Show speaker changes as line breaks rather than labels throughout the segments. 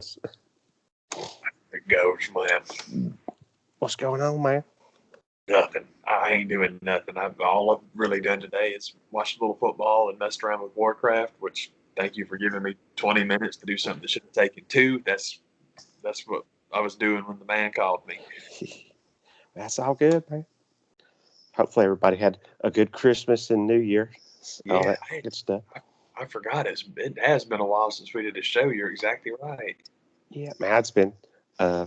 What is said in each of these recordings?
It goes, man.
What's going on, man?
Nothing. I ain't doing nothing. All I've really done today is watched a little football and messed around with Warcraft, which thank you for giving me 20 minutes to do something that should have taken two. That's what I was doing when the man called me.
That's all good, man. Hopefully everybody had a good Christmas and New Year. All
Yeah,
that good stuff.
I forgot it has been a while since we did a show. You're exactly right.
Yeah, man, it's been uh,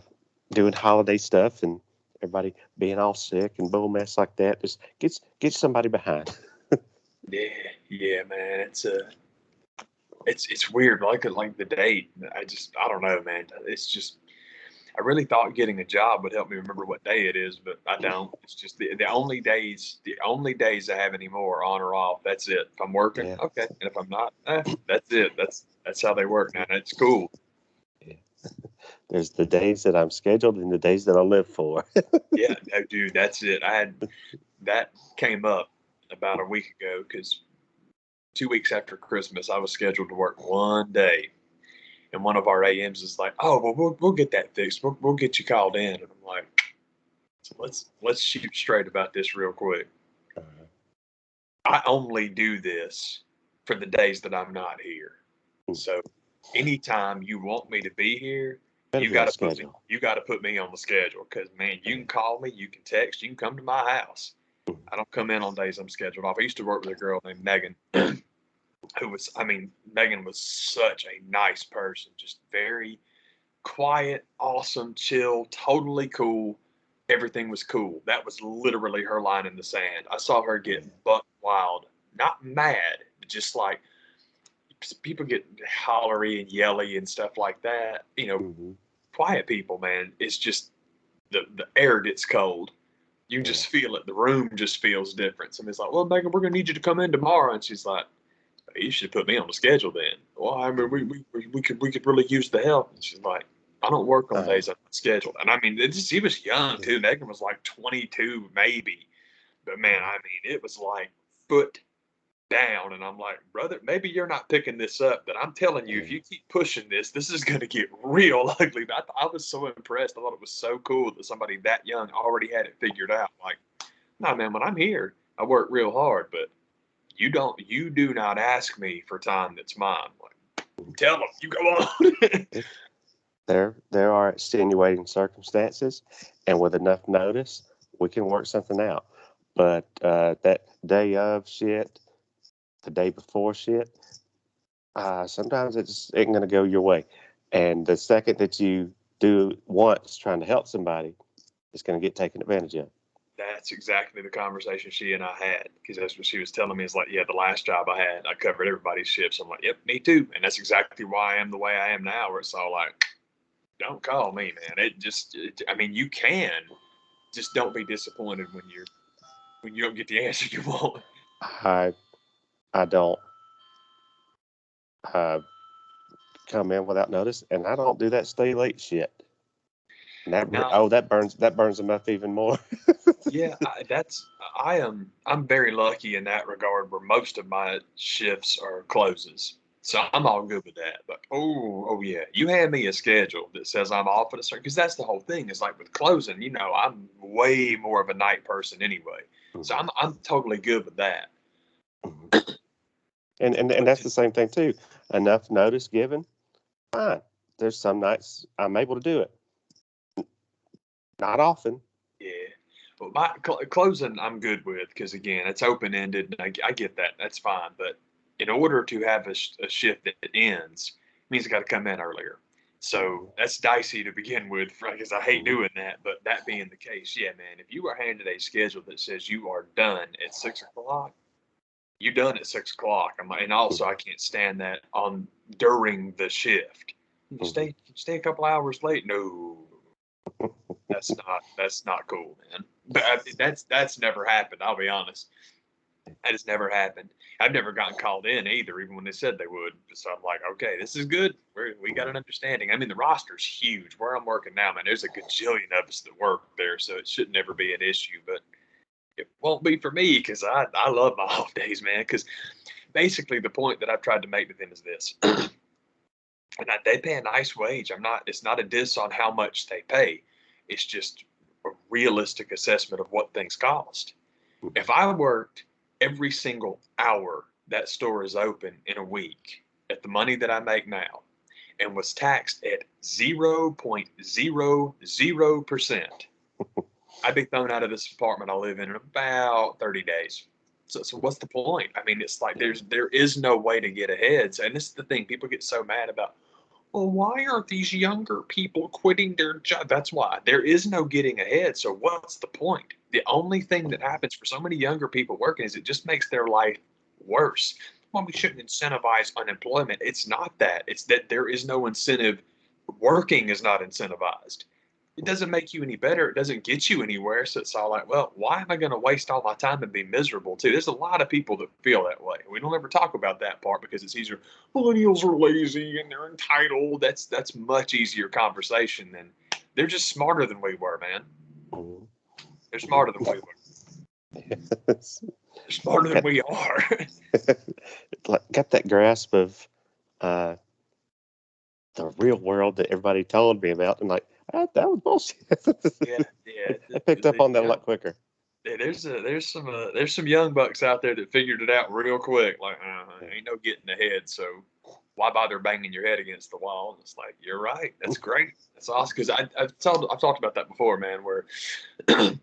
doing holiday stuff and everybody being all sick and bull mess like that. Just gets somebody behind.
Yeah, yeah, man. It's weird. Like the date. I don't know, man. It's just I really thought getting a job would help me remember what day it is, but I don't. It's just the only days I have anymore are on or off. That's it. If I'm working,
Yeah,
okay, and if I'm not, that's it. That's how they work now. And it's cool.
yeah. There's the days that I'm scheduled and the days that I live for.
Yeah, no, dude, that's it. That came up about a week ago because 2 weeks after Christmas, I was scheduled to work one day, and one of our AMs is like, "Oh, well, we'll get that fixed. We'll get you called in." And I'm like, so let's shoot straight about this real quick. I only do this for the days that I'm not here. So anytime you want me to be here,
Better
you
be on
got to put me
schedule.
you got to put me on the schedule because man, you can call me, you can text, you can come to my house. I don't come in on days I'm scheduled off. I used to work with a girl named Megan, Megan was such a nice person, just very quiet, awesome, chill, totally cool. Everything was cool. That was literally her line in the sand. I saw her get buck wild, not mad, but just like people get hollery and yelly and stuff like that.
Mm-hmm.
Quiet people, man. It's just the air gets cold. You can
Yeah.
just feel it. The room just feels different. Somebody's like, "Well, Megan, we're gonna need you to come in tomorrow," and she's like, "You should put me on the schedule then." Well, I mean, we could really use the help. And she's like, "I don't work on
Uh,
days I'm not scheduled." And I mean, she was young
yeah.
too. Megan was like 22 maybe, but man, I mean, it was like foot down. And I'm like, brother, maybe you're not picking this up, but I'm telling you, if
Yeah.
you keep pushing this is going to get real ugly. But I was so impressed. I thought it was so cool that somebody that young already had it figured out. Like, nah, man, when I'm here, I work real hard, but you do not ask me for time that's mine. Like, tell them, you go on.
It, there are extenuating circumstances, and with enough notice, we can work something out. But that day of shit, the day before shit, sometimes it just ain't gonna go your way. And the second that you do once trying to help somebody, it's gonna get taken advantage of.
That's exactly the conversation she and I had because that's what she was telling me. Is like, yeah, the last job I had, I covered everybody's shifts. I'm like, yep, me too. And that's exactly why I am the way I am now. Where it's all like, don't call me, man. I mean, you can, just don't be disappointed when you don't get the answer you want.
I I don't uh, come in without notice, and I don't do that stay late shit. And
Now,
that burns them up even more.
yeah, I'm very lucky in that regard where most of my shifts are closes. So I'm all good with that. But oh yeah, you hand me a schedule that says I'm off at a certain because that's the whole thing. Is like with closing, I'm way more of a night person anyway. So
Mhm,
I'm totally good with that.
mhm. And
But
that's the same thing too. Enough notice given, fine. There's some nights I'm able to do it. Not often.
yeah. Well, my closing, I'm good with because again, it's open ended. I get that. That's fine. But in order to have a shift that ends, it means I got to come in earlier. So
Mhm,
that's dicey to begin with because I hate
mhm,
doing that. But that being the case, yeah, man, if you are handed a schedule that says you are done at 6 o'clock, you done at 6 o'clock. And also
mhm,
I can't stand that on during the shift. You
mhm.
stay a couple hours late. No, that's not cool, man. But that's never happened. I'll be honest. That has never happened. I've never gotten called in either, even when they said they would. So I'm like, okay, this is good. We got an understanding. I mean, the roster's huge. Where I'm working now, man, there's a gajillion of us that work there, so it should never be an issue. But it won't be for me because I love my off days, man. Because basically, the point that I've tried to make to them is this: And they pay a nice wage. It's not a diss on how much they pay. It's just a realistic assessment of what things cost. If I worked every single hour that store is open in a week at the money that I make now and was taxed at 0.00%, I'd be thrown out of this apartment I live in about 30 days. So what's the point? I mean, it's like there is no way to get ahead. So, and this is the thing, people get so mad about, well, why aren't these younger people quitting their job? That's why. There is no getting ahead. So what's the point? The only thing that happens for so many younger people working is it just makes their life worse. Well, we shouldn't incentivize unemployment. It's not that. It's that there is no incentive. Working is not incentivized. It doesn't make you any better. It doesn't get you anywhere. So it's all like, well, why am I going to waste all my time and be miserable too? There's a lot of people that feel that way. We don't ever talk about that part because it's easier. Millennials are lazy and they're entitled. That's much easier conversation than they're just smarter than we were, man. They're smarter than we were. They're smarter than we are.
Got that grasp of the real world that everybody told me about, and like, that was bullshit.
Yeah.
I picked up on that a lot quicker.
Yeah, there's some young bucks out there that figured it out real quick. Like, ain't no getting ahead. So why bother banging your head against the wall? And it's like, you're right. That's great. That's awesome. Because I've talked about that before, man. Where a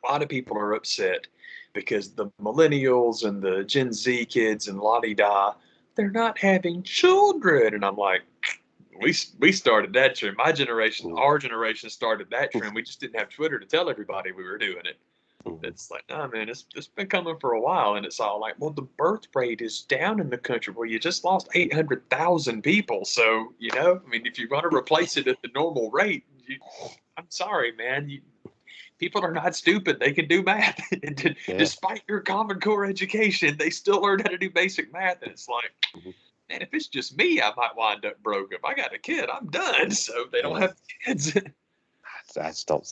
lot of people are upset because the millennials and the Gen Z kids and la-di-da, they're not having children, and I'm like, we started that trend. My generation, our generation started that trend. We just didn't have Twitter to tell everybody we were doing it. It's like, nah, man, it's been coming for a while, and it's all like, well, the birth rate is down in the country. Well, you just lost 800,000 people, so I mean, if you want to replace it at the normal rate, I'm sorry, man. People are not stupid. They can do math. Despite your Common Core education, they still learn how to do basic math, and it's like. Man, if it's just me, I might wind up broke. If I got a kid, I'm done. So they don't have kids.
I just don't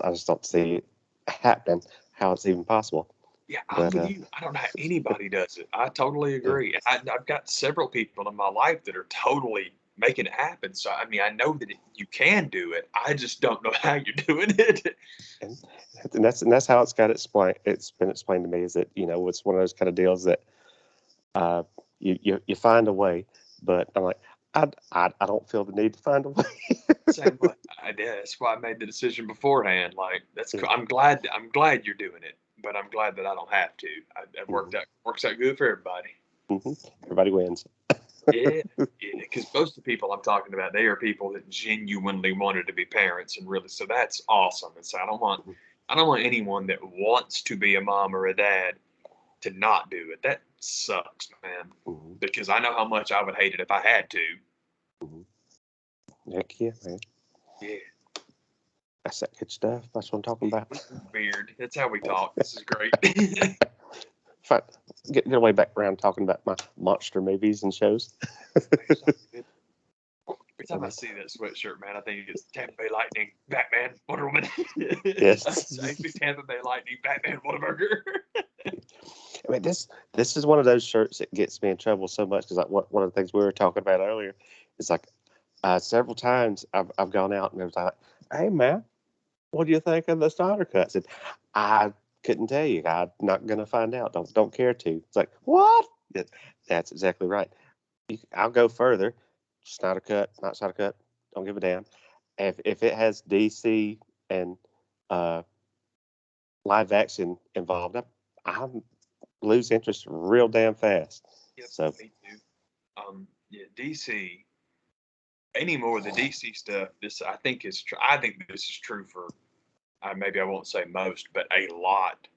see it happening. How it's even possible?
Yeah, I'm with you. I don't know how anybody does it. I totally agree. I've got several people in my life that are totally making it happen. So I mean, I know that you can do it. I just don't know how you're doing it.
And that's how it's got explained. It's been explained to me is that it's one of those kind of deals that you find a way. But I'm like, I don't feel the need to find a way.
Same way. That's why I made the decision beforehand. Like that's cool. I'm glad you're doing it, but I'm glad that I don't have to. It works out good for everybody.
Everybody wins.
Yeah, because most of the people I'm talking about, they are people that genuinely wanted to be parents, and really, so that's awesome. And so I don't want anyone that wants to be a mom or a dad to not do it. That sucks, man. Because I know how much I would hate it if I had to.
Heck yeah, man.
Yeah.
That's that good stuff. That's what I'm talking about.
Weird. That's how we talk. This is great.
Fine. Get away back around talking about my monster movies and shows.
Every time I see that sweatshirt, man, I think it's Tampa Bay Lightning, Batman, Wonder Woman.
Yes.
Tampa Bay Lightning, Batman, Whataburger.
I mean, this is one of those shirts that gets me in trouble so much because like one of the things we were talking about earlier is like several times I've gone out and it was like, hey man, what do you think of the Snyder Cut? I said, I couldn't tell you. I'm not gonna find out. Don't care to. It's like what? That's exactly right. I'll go further. Snyder Cut, not Snyder Cut. Don't give a damn. If it has DC and live action involved, I lose interest real damn fast.
Yep,
so
me too. DC. Anymore, the DC stuff. I think this is true for. Maybe I won't say most, but a lot.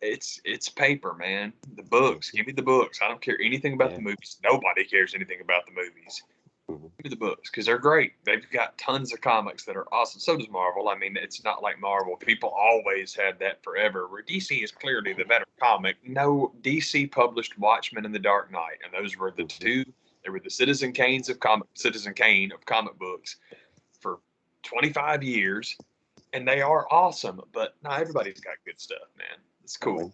It's paper, man. The books. Give me the books. I don't care anything about the movies. Nobody cares anything about the movies. Give me the books because they're great. They've got tons of comics that are awesome. So does Marvel. I mean, it's not like Marvel. People always had that forever. Where DC is clearly the better comic. No, DC published Watchmen and The Dark Knight, and those were the two. They were the Citizen Kane of comic books for 25 years, and they are awesome. But not everybody's got good stuff, man. It's cool.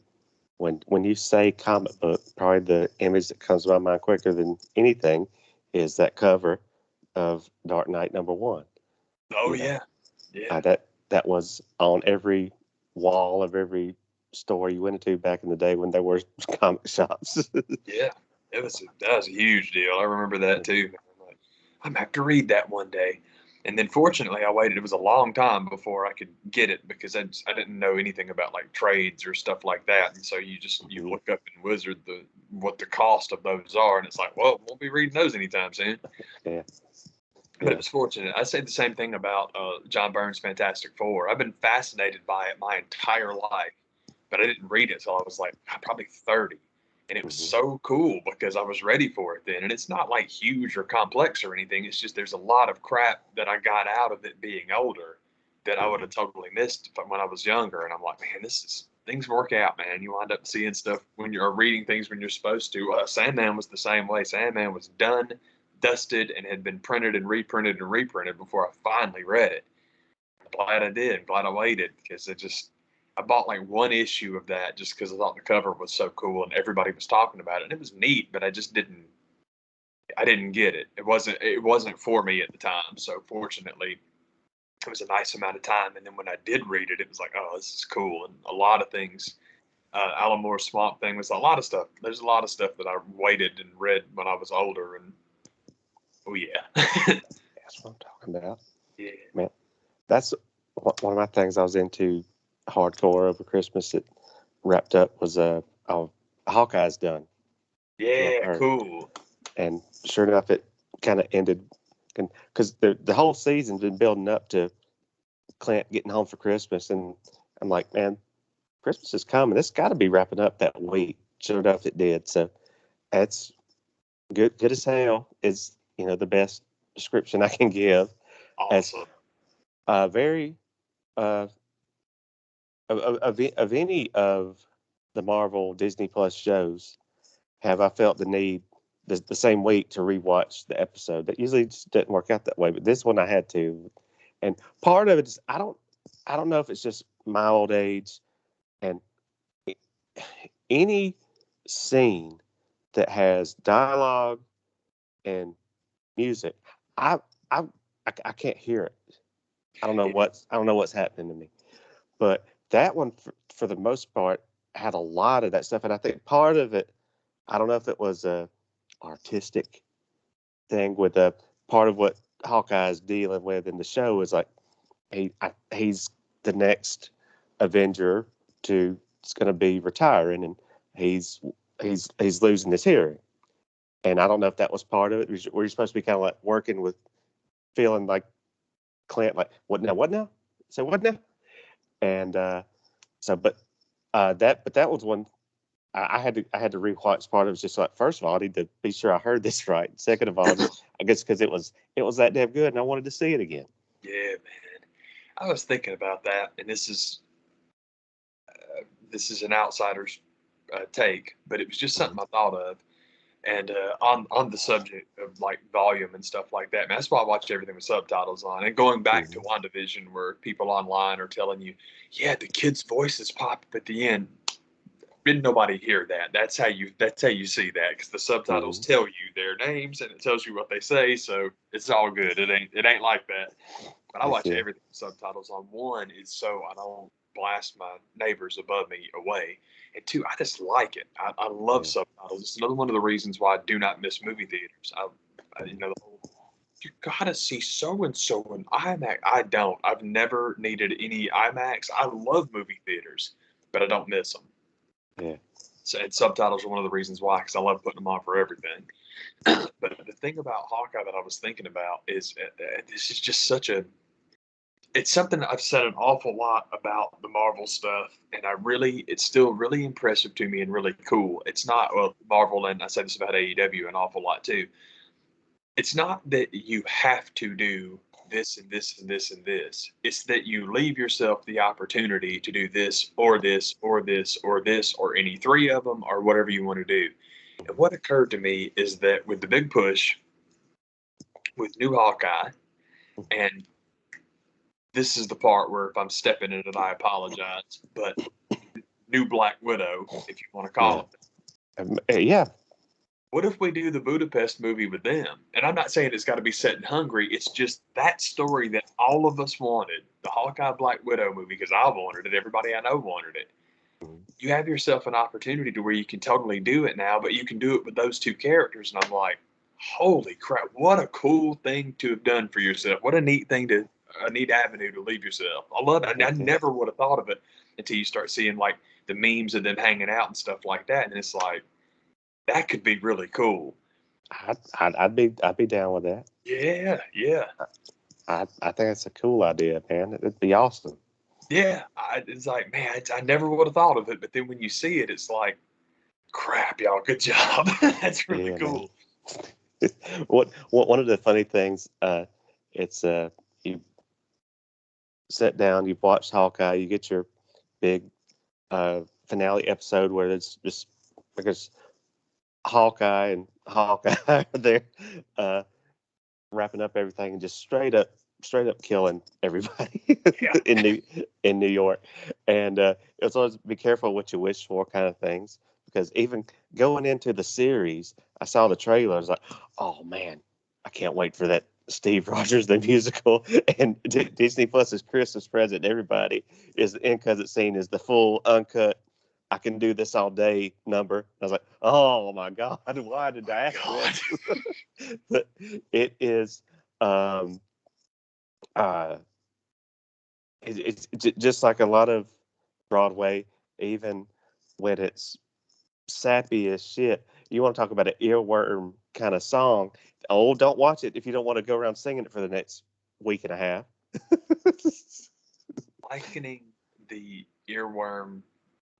When you say comic book, probably the image that comes to my mind quicker than anything is that cover of Dark Knight #1.
Oh
You know,
yeah, yeah,
that was on every wall of every store you went into back in the day when there were comic shops.
yeah. That was a huge deal. I remember that too. Man. I'm like, I'm gonna have to read that one day. And then fortunately, I waited. It was a long time before I could get it because I didn't know anything about like trades or stuff like that. And so you
Mhm.
look up in Wizard what the cost of those are, and it's like, well, won't be reading those anytime soon.
Yeah,
But it
yeah.
was fortunate. I say the same thing about John Byrne's Fantastic Four. I've been fascinated by it my entire life, but I didn't read it until I was like probably 30. And it was
Hmm.
so cool because I was ready for it then. And it's not like huge or complex or anything. It's just there's a lot of crap that I got out of it being older that I would
Hmm.
have totally missed when I was younger. And I'm like, man, things work out, man. You wind up seeing stuff when you're reading things when you're supposed to. Sandman was the same way. Sandman was done, dusted, and had been printed and reprinted before I finally read it. I'm glad I did. I'm glad I waited because I bought like one issue of that just because I thought the cover was so cool and everybody was talking about it. And it was neat, but I didn't get it. It wasn't for me at the time. So fortunately, it was a nice amount of time. And then when I did read it, it was like, oh, this is cool. And a lot of things, Alan Moore's Swamp Thing was a lot of stuff. There's a lot of stuff that I waited and read when I was older. And oh, yeah.
That's what I'm talking about.
Yeah.
Man, that's one of my things I was into hardcore over Christmas that wrapped up was oh, Hawkeye's done. You know,
Yeah, cool.
and sure enough, it kind of ended because the whole season's been building up to Clint getting home for Christmas, and I'm like, man, Christmas is coming. It's got to be wrapping up that week. Sure enough, it did. So that's good. Good as hell is the best description I can give. As
Awesome.
very uh, of any of the Marvel Disney Plus shows, have I felt the need the same week to rewatch the episode. That usually just doesn't work out that way, but this one I had to. And part of it is I don't know if it's just my old age and any scene that has dialogue and music, I I I can't hear it. I don't know what's happening to me. But that one, for the most part, had a lot of that stuff, and I think part of it, I don't know if it was a artistic thing with a part of what Hawkeye's dealing with in the show is like he's the next Avenger to it's going to be retiring, and he's he's losing his hearing, and I don't know if that was part of it. Were you supposed to be kind of like working with feeling like Clint, like what now? So what now? And so, but that was one I had to rewatch part of it. Was just like, first of all, I need to be sure I heard this right. Second of all, just I guess because it was that damn good, and I wanted to see it again.
Yeah, man. I was thinking about that, and this is an outsider's take, but it was just
Mm-hmm.
something I thought of. And on the subject of like volume and stuff like that, man, that's why I watch everything with subtitles on. And going back to
Mm-hmm.
WandaVision, where people online are telling you, yeah, the kids' voices pop up at the end. Didn't nobody hear that? That's how you see that because the subtitles
Mm-hmm.
tell you their names and it tells you what they say, so it's all good. It ain't like that. But I
Heck
watch
yeah.
everything with subtitles on. One is so I don't blast my neighbors above me away, and two, I just like it. I love
Yeah.
subtitles. It's another one of the reasons why I do not miss movie theaters. The whole you gotta see so and so in IMAX. I don't. I've never needed any IMAX. I love movie theaters, but I don't miss them.
Yeah.
So, and subtitles are one of the reasons why, because I love putting them on for everything. But the thing about Hawkeye that I was thinking about is this is just it's something I've said an awful lot about the Marvel stuff, and it's still really impressive to me and really cool. It's not, well, Marvel, and I say this about AEW an awful lot too. It's not that you have to do this and this and this and this. It's that you leave yourself the opportunity to do this or this or this or this or any three of them or whatever you want to do. And what occurred to me is that with the big push with new Hawkeye, and this is the part where if I'm stepping in it, I apologize, but new Black Widow, if you want to call
Yeah.
it.
Yeah.
what if we do the Budapest movie with them? And I'm not saying it's got to be set in Hungary. It's just that story that all of us wanted, the Hawkeye Black Widow movie, because I wanted it. Everybody I know wanted it.
Mhm.
You have yourself an opportunity to where you can totally do it now, but you can do it with those two characters. And I'm like, holy crap, what a cool thing to have done for yourself. What a neat thing a neat avenue to leave yourself. I love it. I never would have thought of it until you start seeing like the memes of them hanging out and stuff like that. And it's like, that could be really cool.
I'd be down with that.
Yeah, yeah,
I think it's a cool idea, man. It'd be awesome.
yeah. It's like, man, I never would have thought of it. But then when you see it, it's like, crap, y'all, good job. That's really
Yeah, man.
cool.
What one of the funny things, it's you sit down, you've watched Hawkeye, you get your big finale episode where it's just because Hawkeye and Hawkeye are there uh, wrapping up everything and just straight up killing everybody
Yeah.
in New York. And it's always be careful what you wish for kind of things, because even going into the series, I saw the trailer. I was like, oh man, I can't wait for that Steve Rogers the musical. And Disney Plus's Christmas present to everybody is the end credit scene is the full uncut I can do this all day number. I was like, oh my God, why did I ask
God.
this? But it is um uh it's just like a lot of Broadway, even when it's sappy as shit. You want to talk about an earworm kind of song? Oh, don't watch it if you don't want to go around singing it for the next week and a half.
Likening the earworm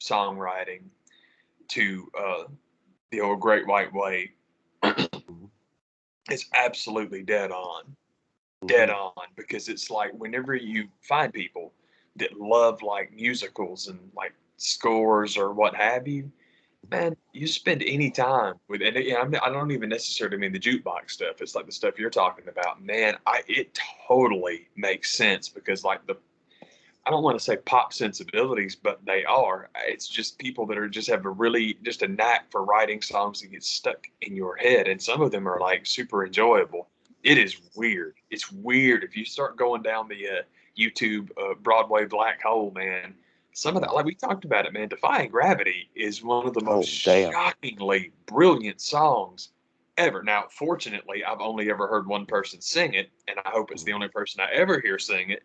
songwriting to the old Great White Way is absolutely dead on. Dead
Mhm.
on, because it's like whenever you find people that love like musicals and like scores or what have you, man, you spend any time with, and I don't even necessarily mean the jukebox stuff. It's like the stuff you're talking about, man. It totally makes sense because like I don't want to say pop sensibilities, but they are. It's just people that are just have a really just a knack for writing songs that get stuck in your head, and some of them are like super enjoyable. It is weird. It's weird if you start going down the YouTube Broadway black hole, man. Some of that, like we talked about it, man. Defying Gravity is one of the most
Oh damn.
shockingly brilliant songs ever. Now, fortunately, I've only ever heard one person sing it, and I hope it's the only person I ever hear sing it.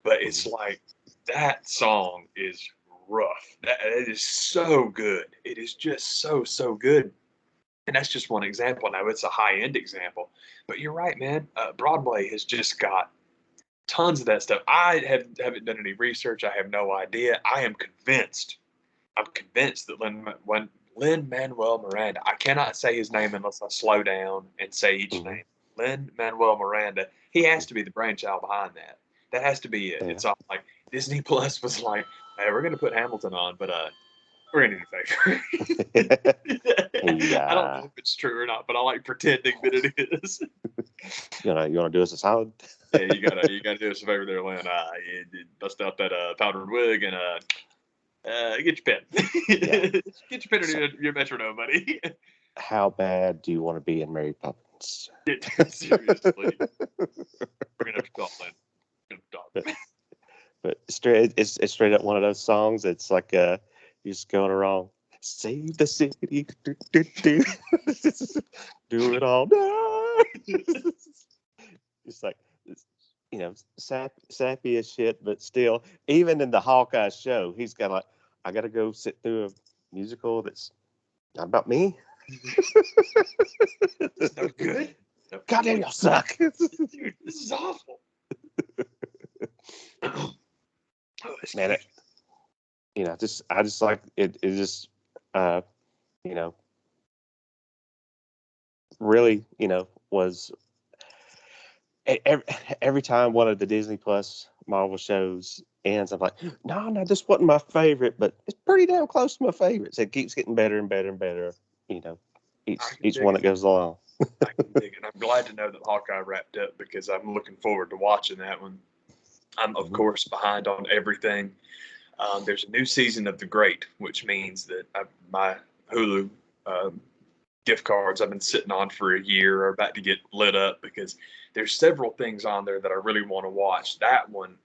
But it's
Mhm.
like that song is rough. It is so good. It is just so good. And that's just one example. Now it's a high end example, but you're right, man. Broadway has just got tons of that stuff. Haven't done any research. I have no idea. I am convinced. I'm convinced that Lin Manuel Miranda. I cannot say his name unless I slow down and say each
Mhm.
name. Lin Manuel Miranda. He has to be the brainchild behind that. That has to be it.
Yeah.
It's all like Disney Plus was like, hey, we're gonna put Hamilton on, but we're gonna do a favor. I don't know
Yeah.
if it's true or not, but I like pretending that it is.
You wanna do us a solid?
Yeah, you gotta do us a favor there, Lynn. You bust out that powdered wig and get your pen.
Yeah.
Get your pen and
So,
your metronome, buddy.
how bad do you want to be in Mary Poppins?
Seriously, we're gonna have to talk, Lynn. We're gonna
but,
have to talk.
but it's straight up one of those songs. It's like you're just going wrong. Save the city, do, do it all night. It's like sappy as shit, but still, even in the Hawkeye show, he's got like, I got to go sit through a musical that's not about me.
It's no good. No
Goddamn,
good.
y'all suck.
Dude, this is awful. Oh,
Man,
excuse
I just like it. It just, uh, you know, really, was every, every time one of the Disney Plus Marvel shows ends, I'm like, no, this wasn't my favorite, but it's pretty damn close to my favorite. So it keeps getting better and better and better, you know,
I can
each
dig
one
it.
that goes along.
I can dig it. I'm glad to know that Hawkeye wrapped up because I'm looking forward to watching that one. I'm, of
Mhm.
course, behind on everything. There's a new season of The Great, which means that my Hulu gift cards I've been sitting on for a year are about to get lit up because there's several things on there that I really want to watch. That one,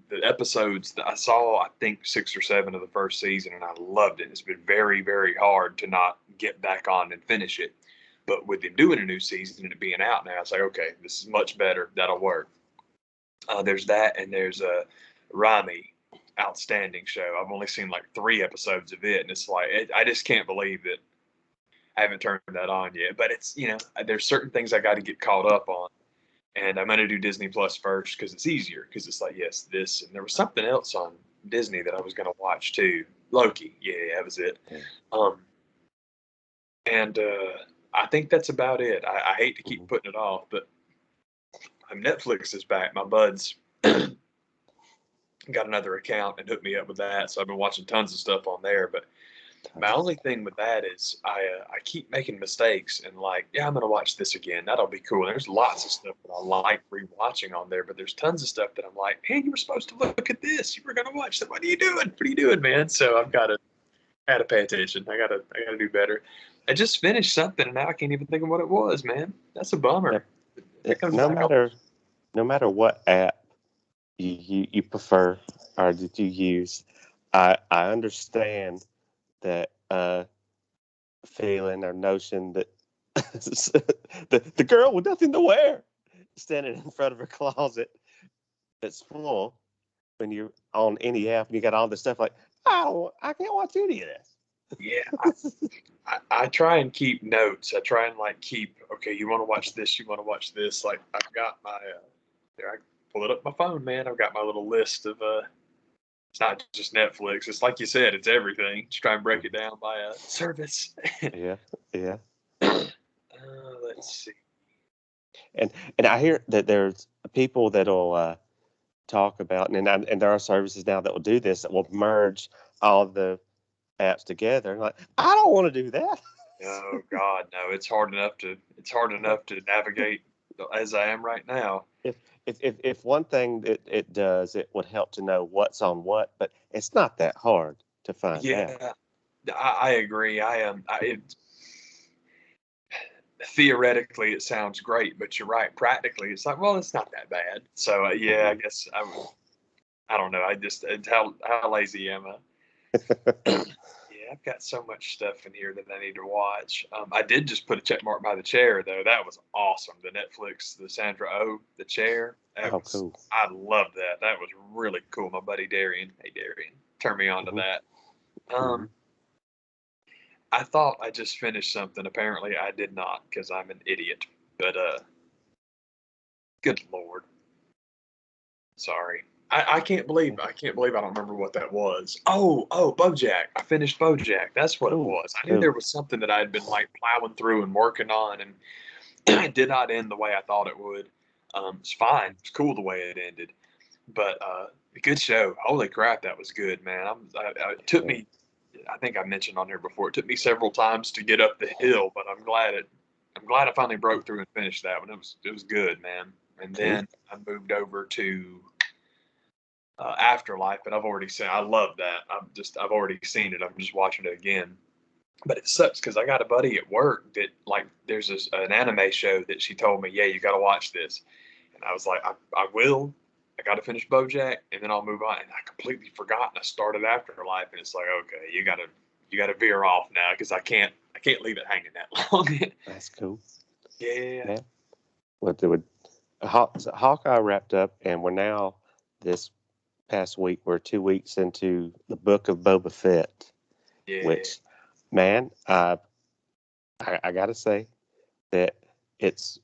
the episodes that I saw, I think 6 or 7 of the first season, and I loved it. It's been very, very hard to not get back on and finish it. But with them doing a new season and it being out now, it's like, okay, this is much better. That'll work. There's that, and there's a Rami, outstanding show. I've only seen like 3 episodes of it, and it's like I just can't believe that I haven't turned that on yet. But it's there's certain things I got to get caught up on, and I'm gonna do Disney Plus first because it's easier. Because it's like yes, this, and there was something else on Disney that I was gonna watch too. Loki, yeah, that was it. Um, and I think that's about it. I hate to keep putting it off, but Netflix is back. My buds got another account and hooked me up with that, so I've been watching tons of stuff on there. But my only thing with that is I keep making mistakes and like, yeah, I'm gonna watch this again. That'll be cool. There's lots of stuff that I like rewatching on there, but there's tons of stuff that I'm like, hey, you were supposed to look at this. You were gonna watch that. What are you doing? What are you doing, man? So I gotta pay attention. I gotta do better. I just finished something and now I can't even think of what it was, man. That's a bummer.
No matter what app you prefer or that you use, I understand that feeling or notion that the girl with nothing to wear standing in front of her closet that's full when you're on any app and you got all this stuff like, I can't watch any of this.
Yeah, I try and keep notes. I try and like keep, okay, you want to watch this, you want to watch this. Like I've got my, there, I pull it up my phone, man. I've got my little list of, it's not just Netflix. It's like you said, it's everything. Just try and break it down by a service.
Yeah.
Let's see.
And I hear that there's people that'll talk about, and there are services now that will do this, that will merge all the apps together. Like, I don't want to do that.
Oh God, no! It's hard enough to navigate as I am right now.
If one thing it does, it would help to know what's on what, but it's not that hard to find out.
Yeah, I agree. Theoretically, it sounds great, but you're right. Practically, it's like, well, it's not that bad. So yeah, I guess I don't know. It's how lazy am I? Yeah, I've got so much stuff in here that I need to watch. I did just put a check mark by The Chair, though. That was awesome. The Netflix, the Sandra Oh, The Chair.
Cool.
I loved that. That was really cool. My buddy Darian, hey Darian, turned me on to that. I thought I just finished something. Apparently, I did not because I'm an idiot. But good Lord, sorry. I can't believe I don't remember what that was. Oh, BoJack. I finished BoJack. That's what it was. I knew there was something that I had been like plowing through and working on, and it did not end the way I thought it would. It's fine. It's cool the way it ended, but good show. Holy crap, that was good, man. It took me. I think I mentioned on here before. It took me several times to get up the hill, but I'm glad I finally broke through and finished that one. It was good, man. And then I moved over to Afterlife, but I've already seen. I love that. I've already seen it. I'm just watching it again. But it sucks because I got a buddy at work that like there's an anime show that she told me, yeah, you got to watch this, and I was like, I will. I got to finish BoJack and then I'll move on. And I completely forgot. And I started Afterlife, and it's like, okay, you gotta veer off now because I can't leave it hanging that long.
That's cool.
Yeah.
Hawkeye wrapped up, and we're now this past week, we're 2 weeks into the book of Boba Fett.
Yeah.
Which, man, I gotta say that it's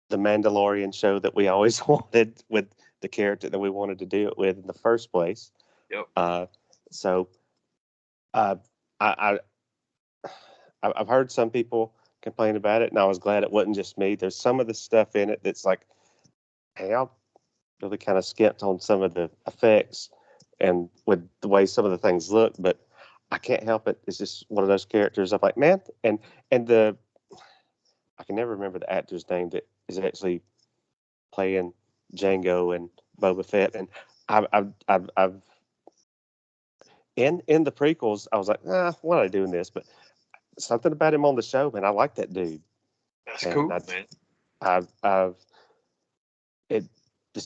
the Mandalorian show that we always wanted, with the character that we wanted to do it with in the first place.
Yep.
So, I've heard some people complain about it, and I was glad it wasn't just me. There's some of the stuff in it that's like, hey, I'm really kind of skimped on some of the effects and with the way some of the things look, but I can't help it. It's just one of those characters. I'm like, man, and I can never remember the actor's name that is actually playing Django and Boba Fett. And I've in the prequels, I was like, why am I doing this? But something about him on the show, man. I like that dude,
That's
and
cool, man.
I've it.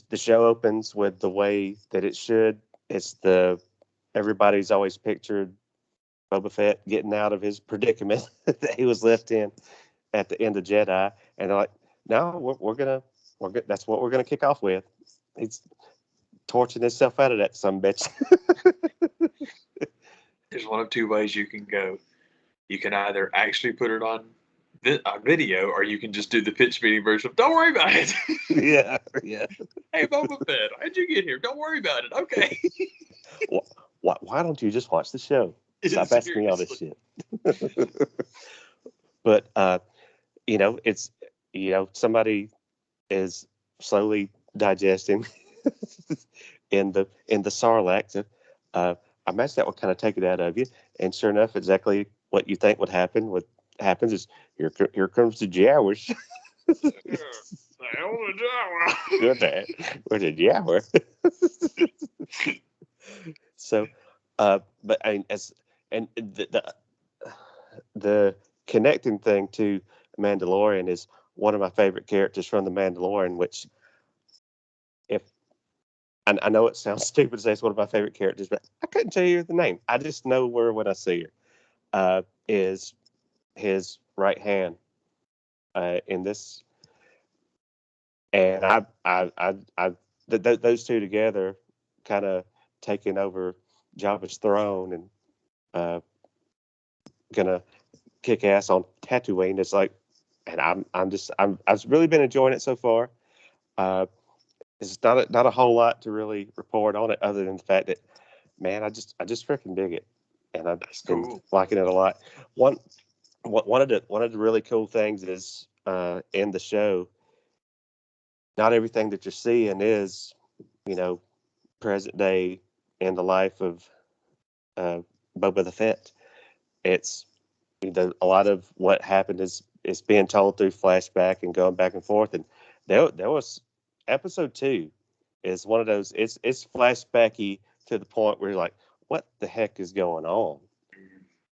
The show opens with the way that it should. It's everybody's always pictured Boba Fett getting out of his predicament that he was left in at the end of Jedi, and they're like, no, that's what we're gonna kick off with. He's torching himself out of that some bitch.
There's one of two ways you can go. You can either actually put it on a video, or you can just do the pitch meeting version of, don't worry about it.
Yeah, yeah.
Hey, Boba Fett, how'd you get here? Don't worry about it. Okay.
Why don't you just watch the show? Stop asking me all this shit. But it's somebody is slowly digesting in the Sarlacc. I imagine that would kind of take it out of you. And sure enough, exactly what you think would happen. What happens is here comes the Jawas. Where the Jawa? So, but I mean, and the connecting thing to Mandalorian is one of my favorite characters from the Mandalorian, which I know it sounds stupid to say it's one of my favorite characters, but I couldn't tell you the name. I just know her when I see her. Is his right hand in this, and those two together, kind of taking over Jabba's throne and gonna kick ass on Tatooine. It's like, and I've really been enjoying it so far. It's not a whole lot to really report on it, other than the fact that, man, I just freaking dig it, and I've been liking it a lot. One of the really cool things is in the show, not everything that you're seeing is, present day in the life of Boba the Fett. It's a lot of what happened is being told through flashback and going back and forth. And there was episode 2 is one of those. It's flashbacky to the point where you're like, what the heck is going on?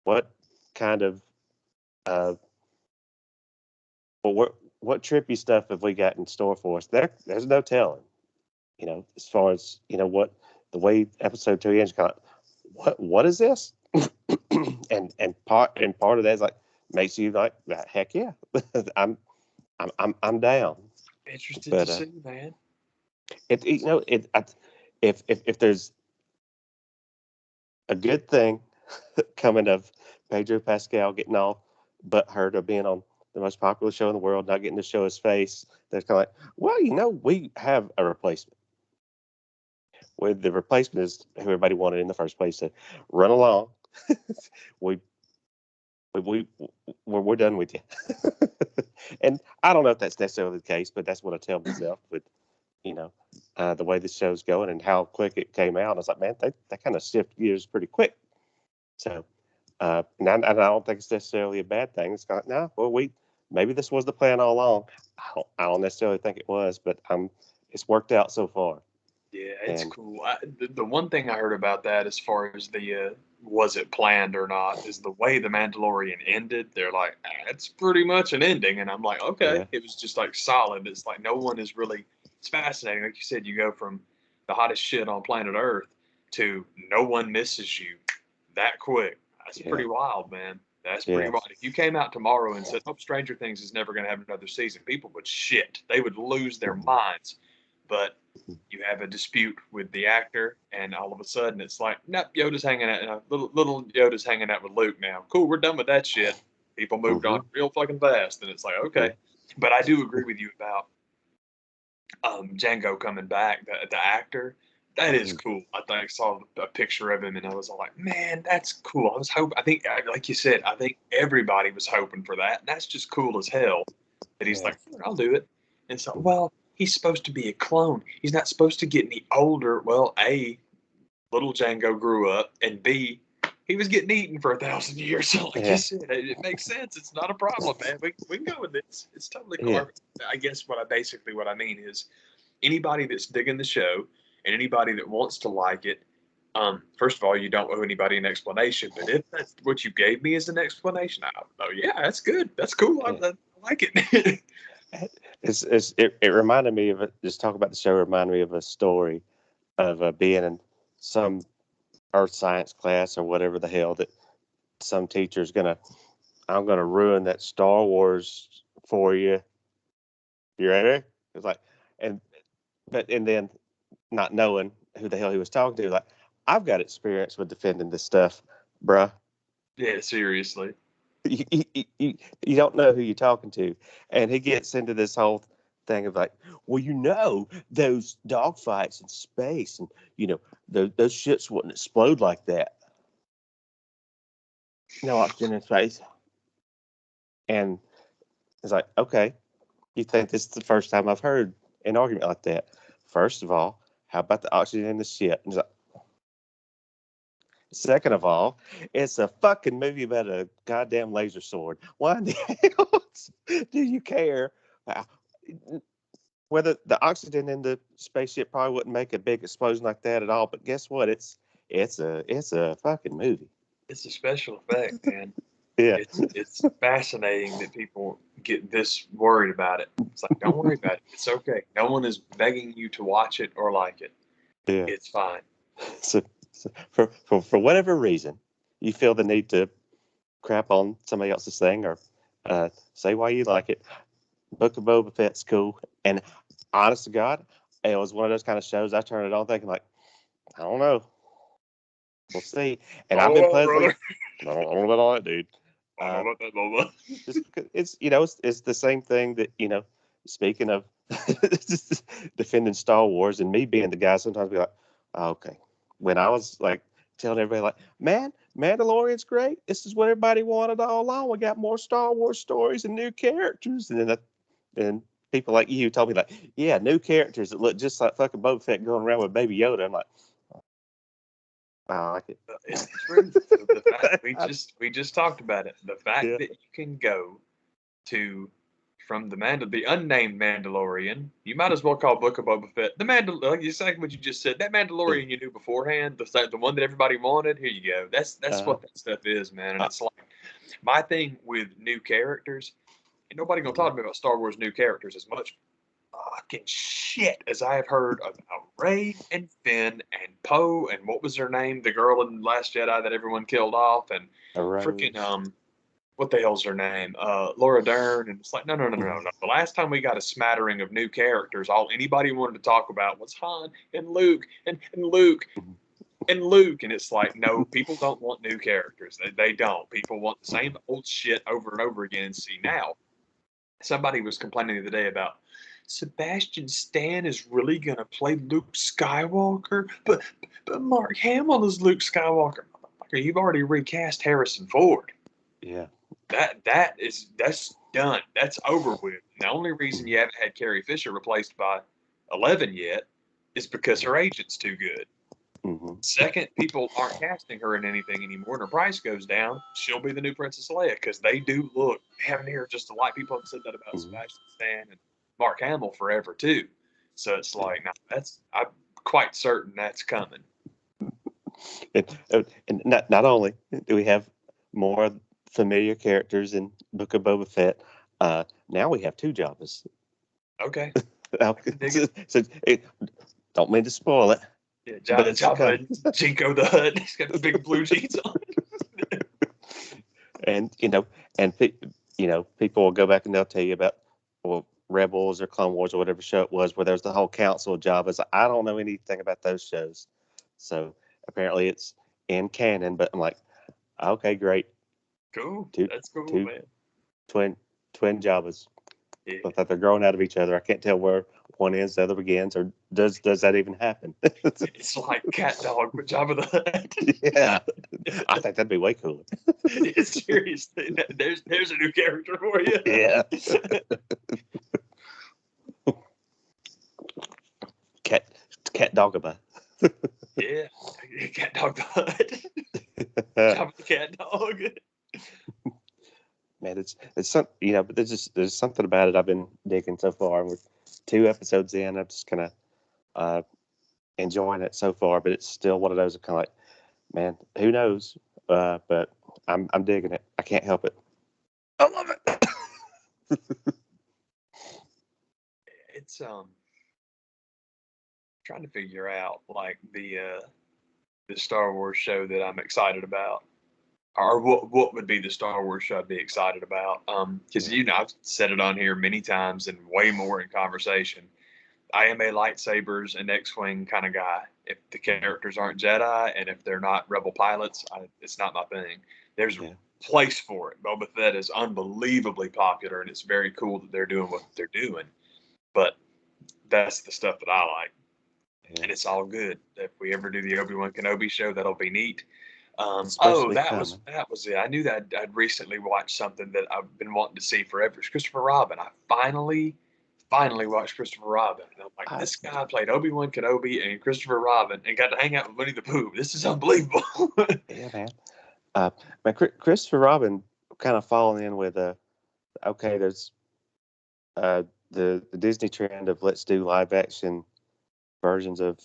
What kind of what trippy stuff have we got in store for us? There's no telling. As far as what the way episode 2 ends, kind of, what is this? and part of that is like makes you like, heck yeah, I'm down.
Interested to see, man.
If there's a good thing coming of Pedro Pascal getting all but hurt of being on the most popular show in the world, not getting to show his face, they're kind of like, well, we have a replacement. Well, the replacement is who everybody wanted in the first place to run along. We're done with you. And I don't know if that's necessarily the case, but that's what I tell myself with, the way this show's going and how quick it came out. I was like, man, they kind of shift gears pretty quick. So, and I don't think it's necessarily a bad thing. It's kind of, no, well, maybe this was the plan all along. I don't necessarily think it was, but it's worked out so far.
Yeah, it's cool. The one thing I heard about that, as far as the was it planned or not, is the way the Mandalorian ended. They're like, it's pretty much an ending, and I'm like, okay, yeah. It was just like solid. It's like no one is really. It's fascinating, like you said. You go from the hottest shit on planet Earth to no one misses you that quick. That's pretty wild, man. That's pretty wild. If you came out tomorrow and said, "Oh, Stranger Things is never going to have another season," people would shit. They would lose their minds. But you have a dispute with the actor, and all of a sudden it's like, nope, Yoda's hanging out. Little Yoda's hanging out with Luke now. Cool, we're done with that shit. People moved on real fucking fast, and it's like, okay. But I do agree with you about Django coming back. The actor, that is cool. I think I saw a picture of him, and I was all like, man, that's cool. I was hoping. I think, like you said, I think everybody was hoping for that. And that's just cool as hell. That he's like, I'll do it. And so, well. He's supposed to be a clone. He's not supposed to get any older. Well, A, little Django grew up, and B, he was getting eaten for 1,000 years. So, like you said, it makes sense. It's not a problem, man. We can go with this. It's totally cool. Yeah. I guess what I mean is anybody that's digging the show and anybody that wants to like it, First of all, you don't owe anybody an explanation, but if that's what you gave me as an explanation, yeah, that's good. That's cool. I like it.
It reminded me of just talk about the show reminded me of a story of being in some earth science class or whatever the hell that some teacher's I'm gonna ruin that Star Wars for you. You ready? It's like, and then not knowing who the hell he was talking to, like, I've got experience with defending this stuff, bruh.
Yeah, seriously.
You don't know who you're talking to. And he gets into this whole thing of like, well, those dogfights in space and, those ships wouldn't explode like that. No oxygen in space. And it's like, okay, you think this is the first time I've heard an argument like that. First of all, how about the oxygen in the ship? And it's like, second of all, it's a fucking movie about a goddamn laser sword. Why in the hell do you care? Whether the oxygen in the spaceship probably wouldn't make a big explosion like that at all, but guess what? It's a fucking movie.
It's a special effect, man.
Yeah.
It's fascinating that people get this worried about it. It's like, don't worry about it. It's okay. No one is begging you to watch it or like it.
Yeah.
It's fine.
So for whatever reason, you feel the need to crap on somebody else's thing or say why you like it. Book of Boba Fett's cool, and honest to God, it was one of those kind of shows I turned it on thinking like, I don't know, we'll see. And I've been pleasantly, I don't know about all that, dude.
I don't know about that, Boba.
Just because it's the same thing that Speaking of defending Star Wars and me being the guy, sometimes be like, oh, okay. When I was like telling everybody like, man, Mandalorian's great. This is what everybody wanted all along. We got more Star Wars stories and new characters, and people like you told me like, yeah, new characters that look just like fucking Boba Fett going around with Baby Yoda. I'm like, I like it.
It's the truth. The fact we just talked about it. The fact that you can go from the unnamed Mandalorian, you might as well call Book of Boba Fett like you say what you just said. That Mandalorian you knew beforehand, the one that everybody wanted. Here you go. That's what that stuff is, man. And it's like my thing with new characters. Ain't nobody gonna talk to me about Star Wars new characters as much fucking shit as I have heard about Rey and Finn and Poe and what was her name, the girl in Last Jedi that everyone killed off, and freaking what the hell's her name? Laura Dern. And it's like, no. The last time we got a smattering of new characters, all anybody wanted to talk about was Han and Luke and Luke and Luke. And it's like, no, people don't want new characters. They don't. People want the same old shit over and over again. See, now, somebody was complaining the other day about Sebastian Stan is really going to play Luke Skywalker, but Mark Hamill is Luke Skywalker. You've already recast Harrison Ford.
Yeah.
That's done. That's over with. And the only reason you haven't had Carrie Fisher replaced by 11 yet is because her agent's too good.
Mm-hmm.
Second, people aren't casting her in anything anymore, and her price goes down. She'll be the new Princess Leia because they do look damn near just alike. People have said that about Sebastian Stan and Mark Hamill forever too. So it's like, I'm quite certain that's coming.
And not only do we have more familiar characters in Book of Boba Fett, now we have two Jabbas.
Okay.
So don't mean to spoil it.
Yeah, Jabba Jinko the Hutt. He's got the big blue jeans on.
And people will go back and they'll tell you about Rebels or Clone Wars or whatever show it was where there's the whole council of Jabbas. I don't know anything about those shows, so apparently it's in canon. But I'm like, okay, great,
cool. That's cool, man.
Twin Jabbas.
Yeah.
But that they're growing out of each other. I can't tell where one ends, the other begins, or does that even happen?
It's like cat dog with Jabba the Hutt.
Yeah, I think that'd be way cooler.
Seriously, there's a new character for you.
Yeah. Cat Dogaba.
Yeah, cat dog the Hutt. Jabba the cat dog.
Man, it's some but there's something about it I've been digging so far. We're 2 episodes in. I'm just kind of enjoying it so far, but it's still one of those kind of like, man, who knows? But I'm digging it. I can't help it.
I love it. It's trying to figure out like the Star Wars show that I'm excited about, or what would be the Star Wars show I'd be excited about. Because I've said it on here many times and way more in conversation. I am a lightsabers and X-wing kind of guy. If the characters aren't Jedi and if they're not Rebel pilots, it's not my thing. There's a place for it. Boba Fett is unbelievably popular, and it's very cool that they're doing what they're doing. But that's the stuff that I like, and it's all good. If we ever do the Obi-Wan Kenobi show, that'll be neat. That was it. I knew that I'd recently watched something that I've been wanting to see forever. It's Christopher Robin. I finally watched Christopher Robin. And I'm like, this guy played Obi-Wan Kenobi and Christopher Robin and got to hang out with Winnie the Pooh. This is unbelievable.
Yeah, man. Christopher Robin kind of falling in with okay, there's the Disney trend of let's do live action versions of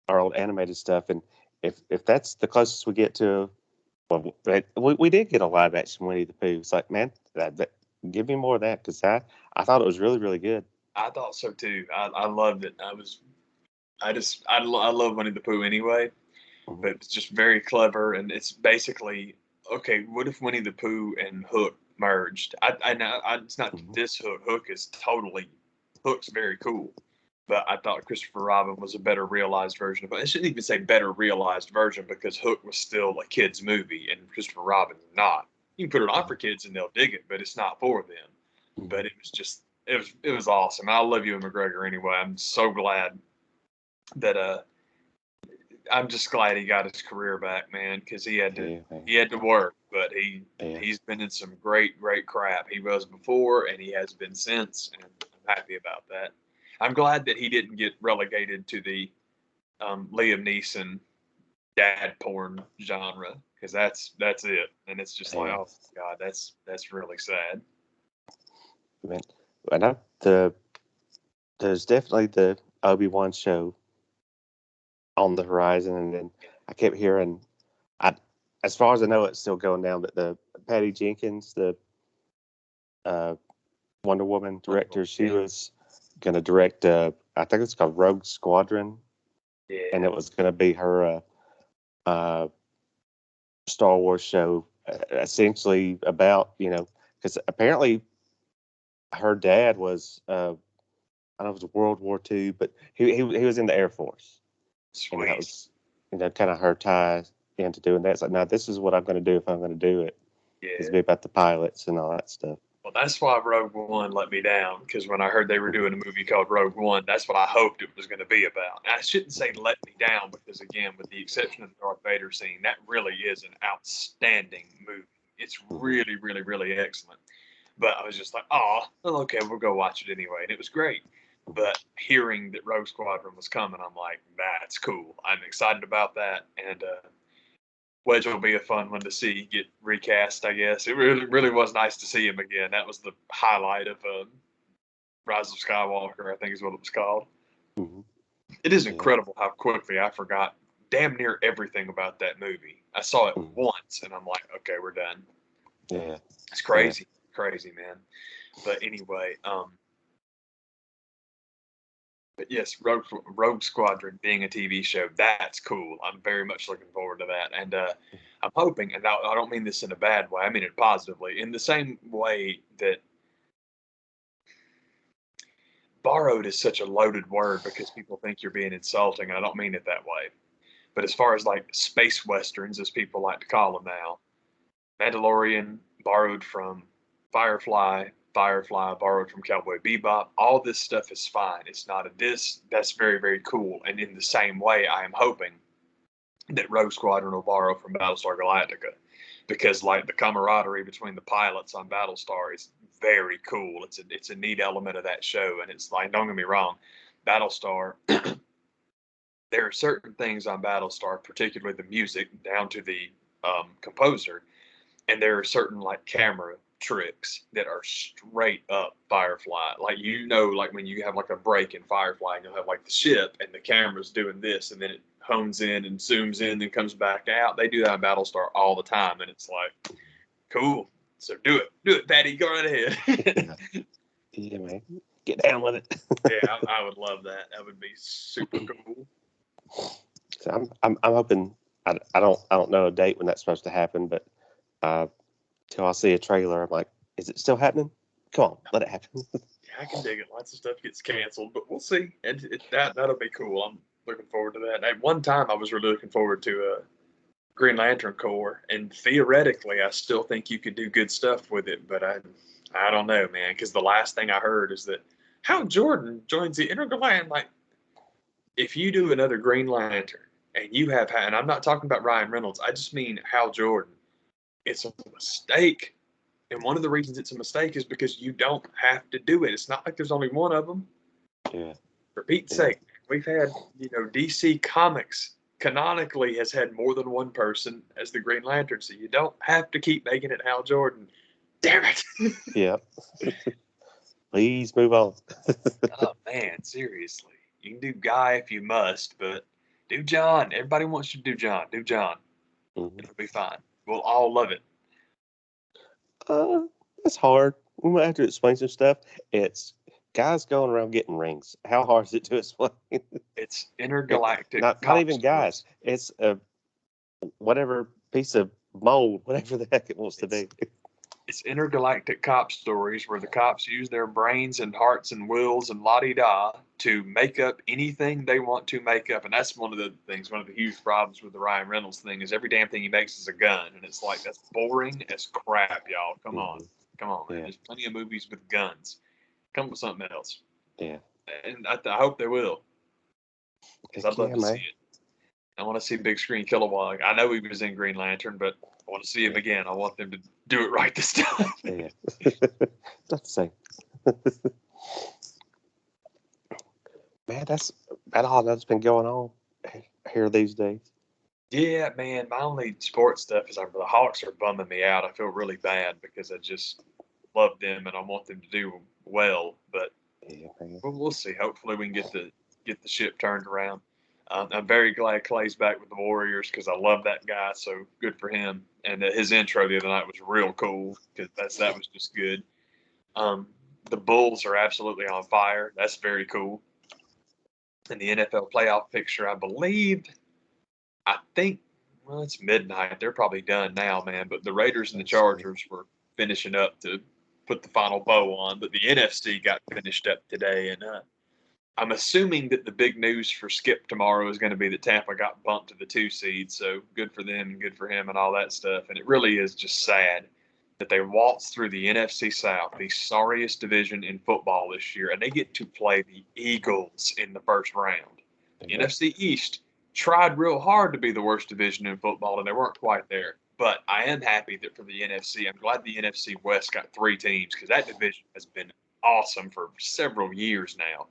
our old animated stuff, and if that's the closest we get to, well, we did get a live action Winnie the Pooh. It's like, man, give me more of that, because I thought it was really, really good.
I thought so too. I loved it. I love Winnie the Pooh anyway, but it's just very clever, and it's basically okay. What if Winnie the Pooh and Hook merged? I know it's not this Hook. Hook is Hook's very cool, but I thought Christopher Robin was a better realized version of it. I shouldn't even say better realized version, because Hook was still a kid's movie and Christopher Robin's not. You can put it on for kids and they'll dig it, but it's not for them. But it was awesome. I love Ewan McGregor anyway. I'm so glad that I'm just glad he got his career back, man, because he had to work, but he's been in some great crap. He was before and he has been since, and I'm happy about that. I'm glad that he didn't get relegated to the Liam Neeson dad porn genre, because that's it, and it's just like, oh God, that's really sad.
I know there's definitely the Obi-Wan show on the horizon, and then I kept hearing, as far as I know, it's still going down, but the Patty Jenkins, the Wonder Woman director, she was going to direct I think it's called Rogue Squadron, and it was going to be her Star Wars show, essentially about, because apparently her dad was I don't know if it was World War II, but he was in the Air Force.
Sweet.
And that was, kind of her tie into doing that. It's like, now this is what I'm going to do if I'm going to do it. It's be about the pilots and all that stuff.
Well, that's why Rogue One let me down, because when I heard they were doing a movie called Rogue One, that's what I hoped it was going to be about. And I shouldn't say let me down, because, again, with the exception of the Darth Vader scene, that really is an outstanding movie. It's really, really, really excellent. But I was just like, oh, well, okay, we'll go watch it anyway. And it was great. But hearing that Rogue Squadron was coming, I'm like, that's cool. I'm excited about that. And Wedge will be a fun one to see get recast, I guess. It really, really was nice to see him again. That was the highlight of Rise of Skywalker, I think is what it was called. It is incredible how quickly I forgot damn near everything about that movie. I saw it once, and I'm like, okay, we're done.
Yeah.
It's crazy. Crazy, man. But anyway, but yes, Rogue Squadron being a TV show, that's cool. I'm very much looking forward to that. And I'm hoping, and I don't mean this in a bad way, I mean it positively, in the same way that borrowed is such a loaded word because people think you're being insulting, and I don't mean it that way. But as far as like space westerns, as people like to call them now, Mandalorian borrowed from Firefly borrowed from Cowboy Bebop. All this stuff is fine. It's not a diss. That's very, very cool. And in the same way, I am hoping that Rogue Squadron will borrow from Battlestar Galactica, because like the camaraderie between the pilots on Battlestar is very cool. It's a neat element of that show. And it's like, don't get me wrong, Battlestar, there are certain things on Battlestar, particularly the music down to the composer, and there are certain like camera tricks that are straight up Firefly. Like, like when you have like a break in Firefly, and you'll have like the ship and the camera's doing this, and then it hones in and zooms in and comes back out. They do that in Battlestar all the time, and it's like, cool. So do it, Patty. Go right ahead.
Yeah, man, get down with it.
Yeah, I would love that. That would be super cool.
So I'm hoping. I don't know a date when that's supposed to happen, but till I see a trailer, I'm like, is it still happening? Come on, let it happen.
Yeah, I can dig it. Lots of stuff gets canceled, but we'll see. And that'll be cool. I'm looking forward to that. At one time, I was really looking forward to Green Lantern Corps, and theoretically, I still think you could do good stuff with it. But I don't know, man, because the last thing I heard is that Hal Jordan joins the Intergalactic. Like, if you do another Green Lantern, and and I'm not talking about Ryan Reynolds, I just mean Hal Jordan, it's a mistake. And one of the reasons it's a mistake is because you don't have to do it. It's not like there's only one of them.
Yeah.
For Pete's sake, we've had, DC Comics canonically has had more than one person as the Green Lantern, so you don't have to keep making it Hal Jordan. Damn it.
Yeah. Please move on.
Oh, man, seriously. You can do Guy if you must, but do John. Everybody wants you to do John. Do John.
Mm-hmm.
It'll be fine. We'll all love it.
It's hard. We might have to explain some stuff. It's guys going around getting rings. How hard is it to explain?
It's intergalactic.
Not even guys. It's whatever piece of mold, whatever the heck it wants to be.
It's intergalactic cop stories where the cops use their brains and hearts and wills and la-di-da to make up anything they want to make up. And that's one of the huge problems with the Ryan Reynolds thing is every damn thing he makes is a gun. And it's like, that's boring as crap, y'all. Come on, man.
Yeah.
There's plenty of movies with guns. Come with something else.
Yeah.
And I hope they will. Because I'd love to see it. I want to see big screen Kilowog. I know he was in Green Lantern, but I want to see him again. I want them to do it right this time.
Yeah. Not the same. Man, that's about all that's been going on here these days.
Yeah, man. My only sports stuff is the Hawks are bumming me out. I feel really bad because I just love them and I want them to do well. But we'll see. Hopefully, we can get the ship turned around. I'm very glad Clay's back with the Warriors because I love that guy. So good for him. And his intro the other night was real cool because that was just good. The Bulls are absolutely on fire. That's very cool. And the NFL playoff picture, I think, well, it's midnight. They're probably done now, man. But the Raiders and the Chargers were finishing up to put the final bow on. But the NFC got finished up today. And I'm assuming that the big news for Skip tomorrow is going to be that Tampa got bumped to the 2 seed. So good for them and good for him and all that stuff. And it really is just sad that they waltzed through the NFC South, the sorriest division in football this year, and they get to play the Eagles in the first round. The NFC East tried real hard to be the worst division in football, and they weren't quite there. But I am happy that for the NFC, I'm glad the NFC West got 3 teams because that division has been awesome for several years now.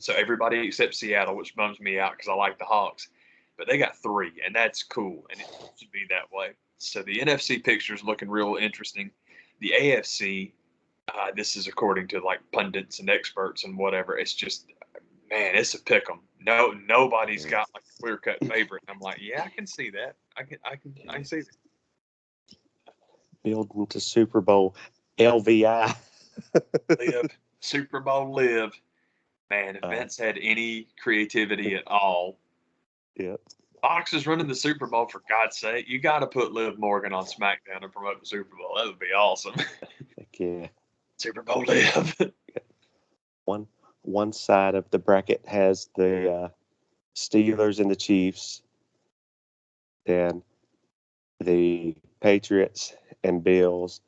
So everybody except Seattle, which bums me out because I like the Hawks. But they got 3, and that's cool, and it should be that way. So the NFC picture is looking real interesting. The AFC, this is according to like pundits and experts and whatever. It's just, man, it's a pick 'em. Nobody's got like a clear cut favorite. I'm like, yeah, I can see that. I can see that.
Building to Super Bowl LVI.
Live Super Bowl live. Man, if Vince had any creativity at all.
Yep.
Fox is running the Super Bowl, for God's sake. You got to put Liv Morgan on SmackDown to promote the Super Bowl. That would be awesome.
Heck yeah.
Super Bowl Liv.
One side of the bracket has the Steelers and the Chiefs. Then the Patriots and Bills,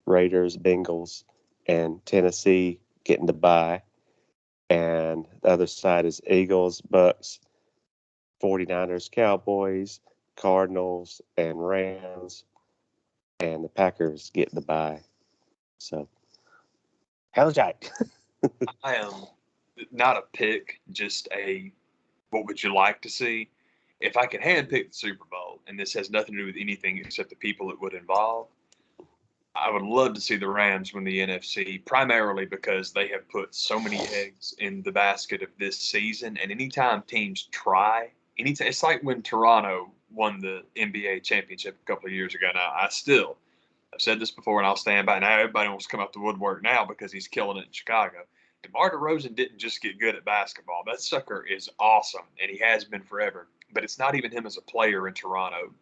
Raiders, Bengals, and Tennessee getting the bye. And the other side is Eagles, Bucks, 49ers, Cowboys, Cardinals, and Rams. And the Packers get the bye. So, how's Jack?
I am not a pick, just what would you like to see? If I could handpick the Super Bowl, and this has nothing to do with anything except the people it would involve, I would love to see the Rams win the NFC, primarily because they have put so many eggs in the basket of this season. And anytime teams try, anytime it's like when Toronto won the NBA championship a couple of years ago. Now, I've said this before, and I'll stand by. Now everybody wants to come up the woodwork now because he's killing it in Chicago. DeMar DeRozan didn't just get good at basketball. That sucker is awesome, and he has been forever. But it's not even him as a player in Toronto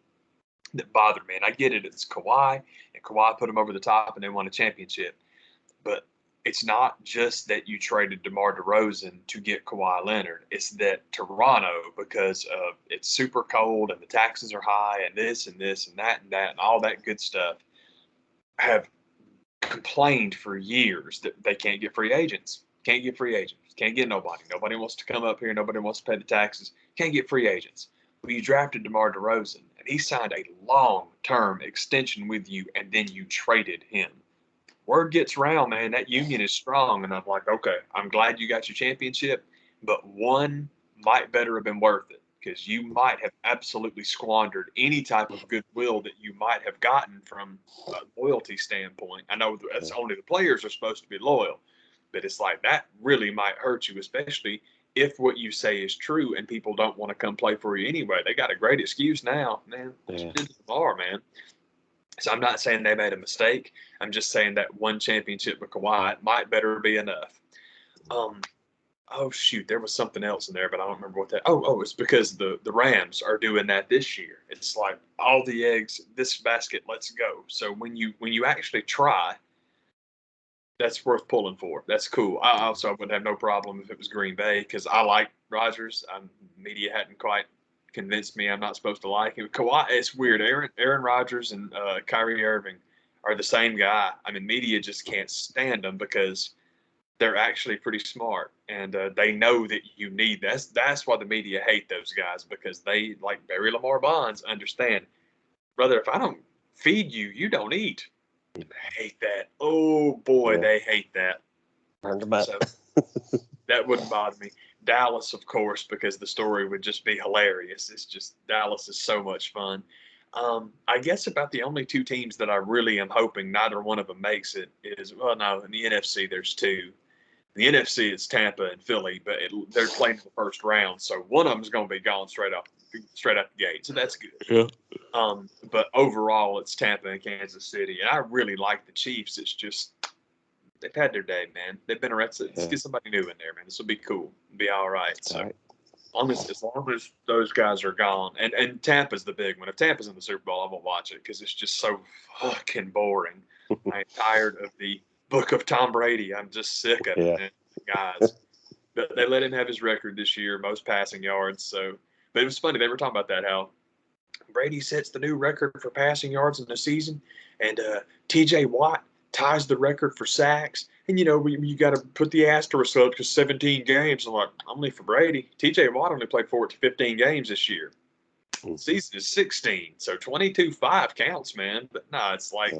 that bothered me. And I get it. It's Kawhi, and Kawhi put him over the top, and they won a championship. But it's not just that you traded DeMar DeRozan to get Kawhi Leonard. It's that Toronto, because of it's super cold and the taxes are high and this and this and that and all that good stuff, have complained for years that they can't get free agents. Can't get free agents. Can't get nobody. Nobody wants to come up here. Nobody wants to pay the taxes. Can't get free agents. Well, you drafted DeMar DeRozan, and he signed a long-term extension with you, and then you traded him. Word gets around, man, that union is strong. And I'm like, okay, I'm glad you got your championship, but one might better have been worth it, because you might have absolutely squandered any type of goodwill that you might have gotten from a loyalty standpoint. I know that's only the players are supposed to be loyal, but it's like that really might hurt you, especially if what you say is true and people don't want to come play for you anyway. They got a great excuse now, man.
Yeah.
It's the bar, man. So I'm not saying they made a mistake. I'm just saying that one championship with Kawhi might better be enough. Oh shoot, there was something else in there, but I don't remember what that. Oh, it's because the Rams are doing that this year. It's like all the eggs, this basket, let's go. So when you actually try, that's worth pulling for. That's cool. I would have no problem if it was Green Bay, because I like Rodgers. Media hadn't quite convinced me I'm not supposed to like him. Kawhi, it's weird. Aaron Rodgers and Kyrie Irving are the same guy. I mean, media just can't stand them because they're actually pretty smart, and they know that you need that's why the media hate those guys, because they, like Barry Lamar Bonds, understand, brother, if I don't feed you, you don't eat. I hate that. Oh boy, They hate that. So that wouldn't bother me. Dallas, of course, because the story would just be hilarious. It's just Dallas is so much fun. I guess about the only two teams that I really am hoping neither one of them makes it is, well, no, in the NFC there's two. In the NFC it's Tampa and Philly, but they're playing in the first round, so one of them is going to be gone straight out the gate. So that's good.
Yeah.
But overall, it's Tampa and Kansas City, and I really like the Chiefs. It's just they've had their day, man. They've been around. Let's get somebody new in there, man. This will be cool. It'll be all right. So as long as those guys are gone, and Tampa's the big one. If Tampa's in the Super Bowl, I won't watch it because it's just so fucking boring. I'm tired of the book of Tom Brady. I'm just sick of it, man. Guys. But they let him have his record this year, most passing yards. So, but it was funny. They were talking about that, how Brady sets the new record for passing yards in the season, and T.J. Watt ties the record for sacks. And, you got to put the asterisk up because 17 games. I'm like, only for Brady. T.J. Watt only played 15 games this year. The season is 16, so 22-5 counts, man. But no, it's like,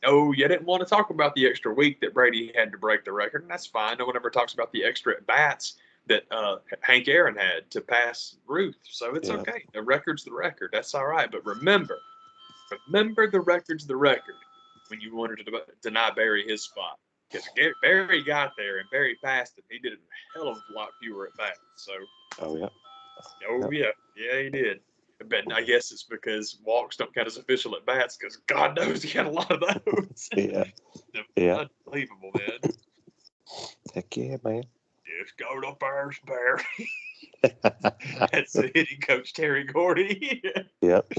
no, you didn't want to talk about the extra week that Brady had to break the record, and that's fine. No one ever talks about the extra at-bats that Hank Aaron had to pass Ruth, so it's okay. The record's the record. That's all right. But remember the record's the record when you wanted to deny Barry his spot. Because Barry got there and Barry passed it. He did a hell of a lot fewer at-bats. So, yeah, he did. But I guess it's because walks don't count as official at bats, because God knows he had a lot of those. Unbelievable, man.
Heck yeah, man.
Just go to first, Barry. That's the hitting coach Terry Gordy.
Yep.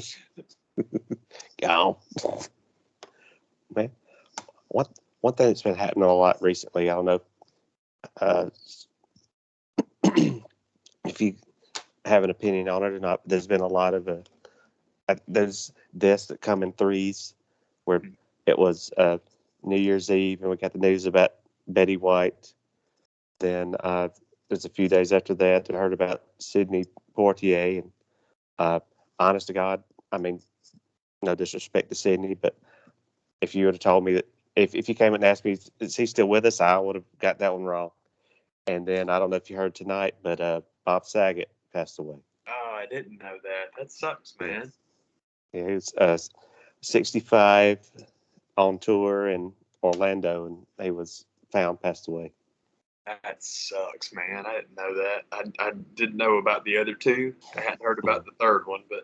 Gone. Man, one thing that's been happening a lot recently, I don't know if you have an opinion on it or not, but there's been a lot of there's deaths that come in threes, where it was New Year's Eve and we got the news about Betty White. Then there's a few days after that I heard about Sidney Poitier, and honest to God, I mean, no disrespect to Sidney, but if you would have told me that if you came and asked me, is he still with us, I would have got that one wrong. And then I don't know if you heard tonight, but Bob Saget passed away.
Oh, I didn't know that. That sucks, man.
Yeah, he was 65. on tour in Orlando, and he was passed away.
That sucks, man. I didn't know that. I didn't know about the other two. I hadn't heard about the third one, but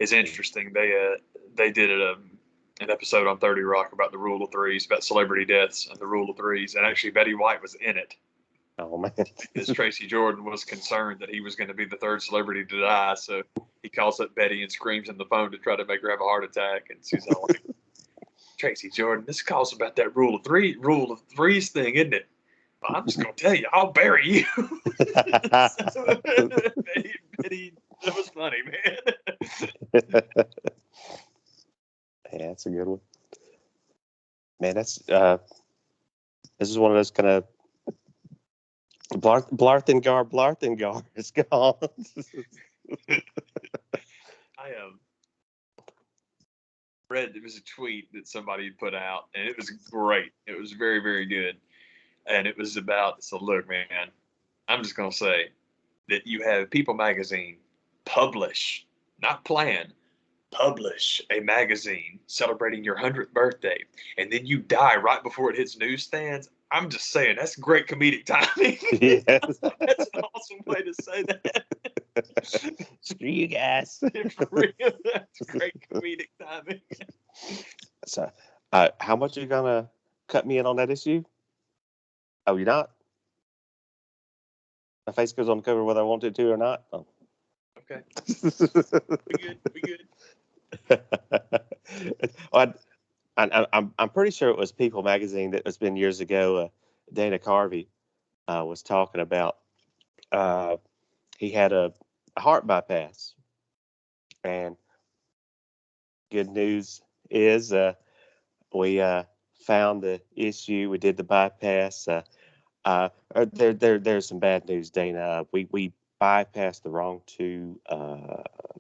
it's interesting. They did an episode on 30 Rock about the Rule of Threes, about celebrity deaths and the Rule of Threes, and actually Betty White was in it.
Oh man,
Because Tracy Jordan was concerned that he was going to be the third celebrity to die, so he calls up Betty and screams in the phone to try to make her have a heart attack, and she's all like, "Tracy Jordan, this calls about that Rule of Threes thing, isn't it? Well, I'm just gonna tell you, I'll bury you." So, Betty, that was funny, man.
Yeah, that's a good one. Man, that's this is one of those kind of Blarthengar is gone.
I read, it was a tweet that somebody had put out, and it was great. It was very, very good. And it was about, so look, man, I'm just going to say that you have People Magazine publish, not plan, publish a magazine celebrating your 100th birthday, and then you die right before it hits newsstands. I'm just saying, that's great comedic timing.
Yes.
That's an awesome way to say that.
Screw you guys.
For real, that's great comedic timing.
So, how much are you gonna cut me in on that issue? Oh, you're not? My face goes on the cover whether I want it to or not. Oh.
Okay. We good.
Well, I'm pretty sure it was People Magazine that has been years ago. Dana Carvey was talking about he had a heart bypass, and good news is we found the issue. We did the bypass. There's some bad news, Dana. We bypassed the wrong two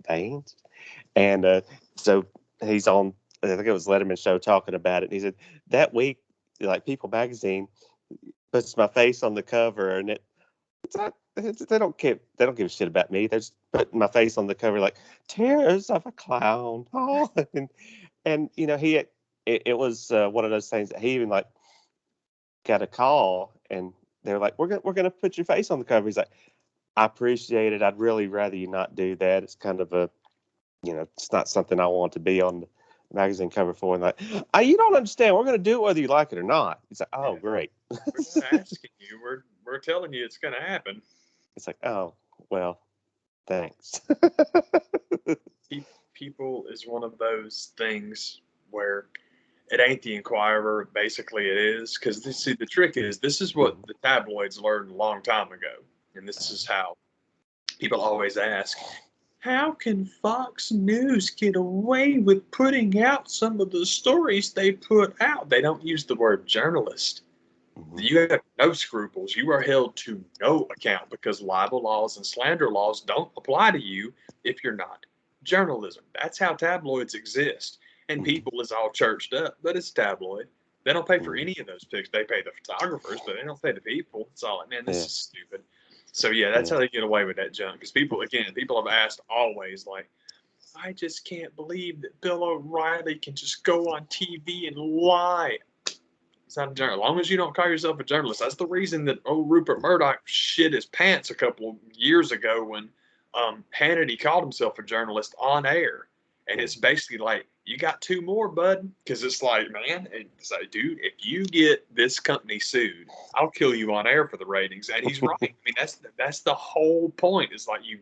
veins, and so he's on. I think it was Letterman show talking about it. And he said that week, like People Magazine puts my face on the cover, and they don't give a shit about me. They're just putting my face on the cover like tears of a clown. Oh, and you know it was one of those things that he even like got a call, and they're like, we're gonna put your face on the cover. He's like, I appreciate it. I'd really rather you not do that. It's kind of a, it's not something I want to be on the magazine cover for. And like, you don't understand. We're gonna do it whether you like it or not. He's like, oh, great.
We're not asking you. We're telling you it's gonna happen.
It's like, oh, well, thanks.
People is one of those things where it ain't the Inquirer. Basically, it is, because the trick is, this is what the tabloids learned a long time ago, and this is how people always ask, how can Fox News get away with putting out some of the stories they put out? They don't use the word journalist. You have no scruples. You are held to no account because libel laws and slander laws don't apply to you if you're not journalism. That's how tabloids exist. And People is all churched up, but it's tabloid. They don't pay for any of those pics. They pay the photographers, but they don't pay the people. It's all like, man, this is stupid. So yeah, that's how they get away with that junk. Because people have asked always, like, I just can't believe that Bill O'Reilly can just go on TV and lie. He's not a journalist. As long as you don't call yourself a journalist. That's the reason that Rupert Murdoch shit his pants a couple of years ago when Hannity called himself a journalist on air. And it's basically like, you got two more, bud. Because it's like, man, it's like, dude, if you get this company sued, I'll kill you on air for the ratings. And he's right. I mean, that's the whole point. Is like, you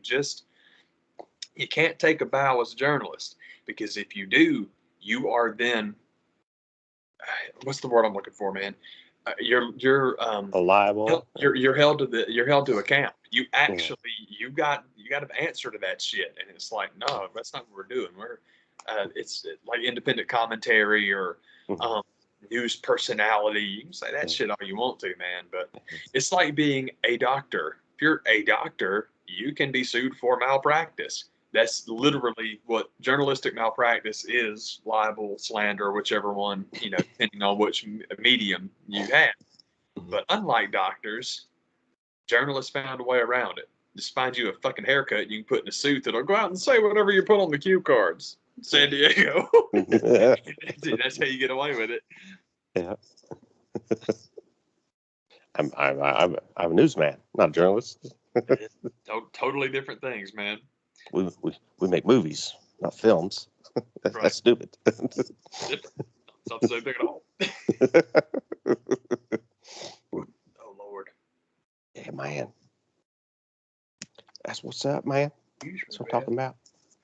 can't take a bow as a journalist, because if you do, you are then, what's the word I'm looking for, man? You're
liable.
You're held to account. You actually you got to answer to that shit, and it's like, no, that's not what we're doing. It's like independent commentary or news personality. You can say that shit all you want to, man, but it's like being a doctor. If you're a doctor, you can be sued for malpractice. That's literally what journalistic malpractice is: libel, slander, whichever one, depending on which medium you have. But unlike doctors, journalists found a way around it. Just find you a fucking haircut you can put in a suit that'll go out and say whatever you put on the cue cards. San Diego. Dude, that's how you get away with it.
Yeah. I'm a newsman, not a journalist.
Totally different things, man.
We make movies, not films.
Right.
That's stupid.
Different. It's not the same thing at all. Oh Lord.
Yeah, man. That's what's up, man. That's what I'm talking about.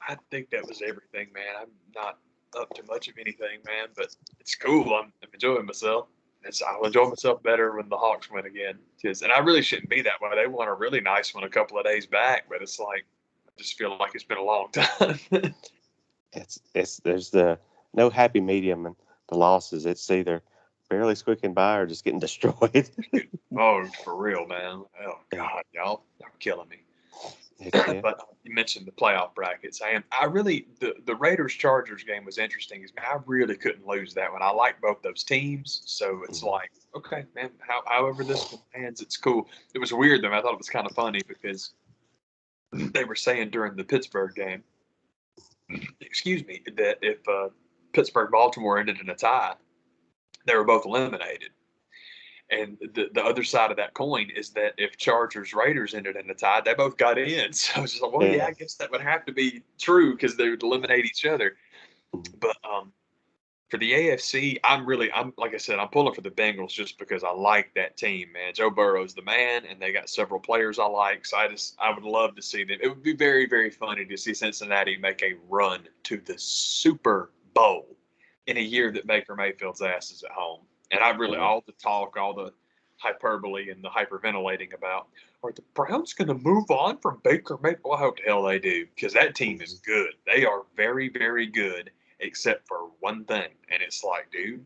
I think that was everything, man. I'm not up to much of anything, man, but it's cool. I'm enjoying myself. I'll enjoy myself better when the Hawks win again. And I really shouldn't be that way. They won a really nice one a couple of days back, but it's like I just feel like it's been a long time.
There's the no happy medium in the losses. It's either barely squeaking by or just getting destroyed.
Oh, for real, man. Oh God, y'all are killing me.
Yeah.
But you mentioned the playoff brackets. I really the Raiders Chargers game was interesting. I really couldn't lose that one. I like both those teams, so it's like, okay, man. However this one ends, it's cool. It was weird though. I thought it was kind of funny because they were saying during the Pittsburgh game, excuse me, that if Pittsburgh Baltimore ended in a tie, they were both eliminated. And the other side of that coin is that if Chargers Raiders ended in a tie, they both got in. So it's just like, well, yeah, I guess that would have to be true because they would eliminate each other. But for the AFC, I'm like I said, I'm pulling for the Bengals just because I like that team, man. Joe Burrow's the man, and they got several players I like. So I would love to see them. It would be very, very funny to see Cincinnati make a run to the Super Bowl in a year that Baker Mayfield's ass is at home. And all the talk, all the hyperbole and the hyperventilating about, are the Browns going to move on from Baker Mayfield? Well, I hope the hell they do, because that team is good. They are very, very good, except for one thing. And it's like, dude,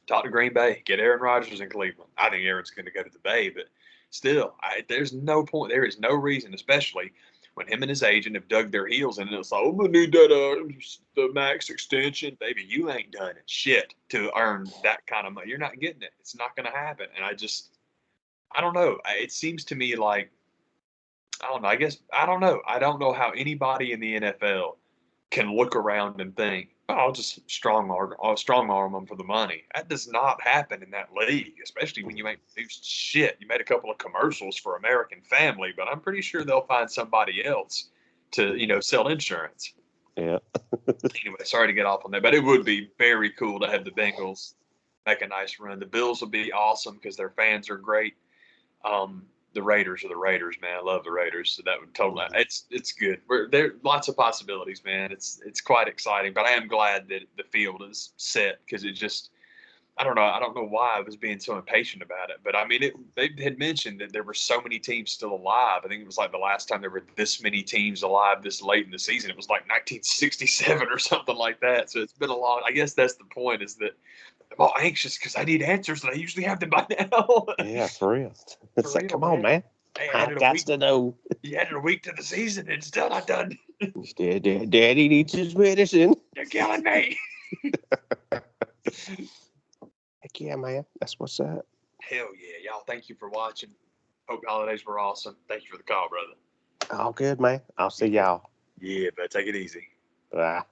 talk to Green Bay. Get Aaron Rodgers in Cleveland. I think Aaron's going to go to the Bay, but still, there's no point. There is no reason, especially when him and his agent have dug their heels in, and it's like, I'm gonna need that the max extension, baby. You ain't done it shit to earn that kind of money. You're not getting it. It's not gonna happen. And I don't know. It seems to me like, I don't know. I don't know. I don't know how anybody in the NFL can look around and think, oh, I'll just strong arm them for the money. That does not happen in that league, especially when you ain't produced shit. You made a couple of commercials for American Family, but I'm pretty sure they'll find somebody else to, sell insurance.
Yeah.
Anyway, sorry to get off on that, but it would be very cool to have the Bengals make a nice run. The Bills will be awesome because their fans are great. The Raiders are the Raiders, man. I love the Raiders, so that would totally. It's good. There lots of possibilities, man. It's quite exciting, but I am glad that the field is set because it just. I don't know why I was being so impatient about it, but I mean, they had mentioned that there were so many teams still alive. I think it was like the last time there were this many teams alive this late in the season. It was like 1967 or something like that. So it's been a long. I guess that's the point, is that I'm all anxious because I need answers, and I usually have them by now.
Yeah, for real. It's like, come on, man.
Hey,
I got to know.
You added a week to the season and still not done.
Daddy needs his medicine.
You're killing me.
Heck yeah, man. That's what's up.
Hell yeah. Y'all, thank you for watching. Hope the holidays were awesome. Thank you for the call, brother.
All good, man. I'll see y'all.
Yeah, but take it easy.
Bye.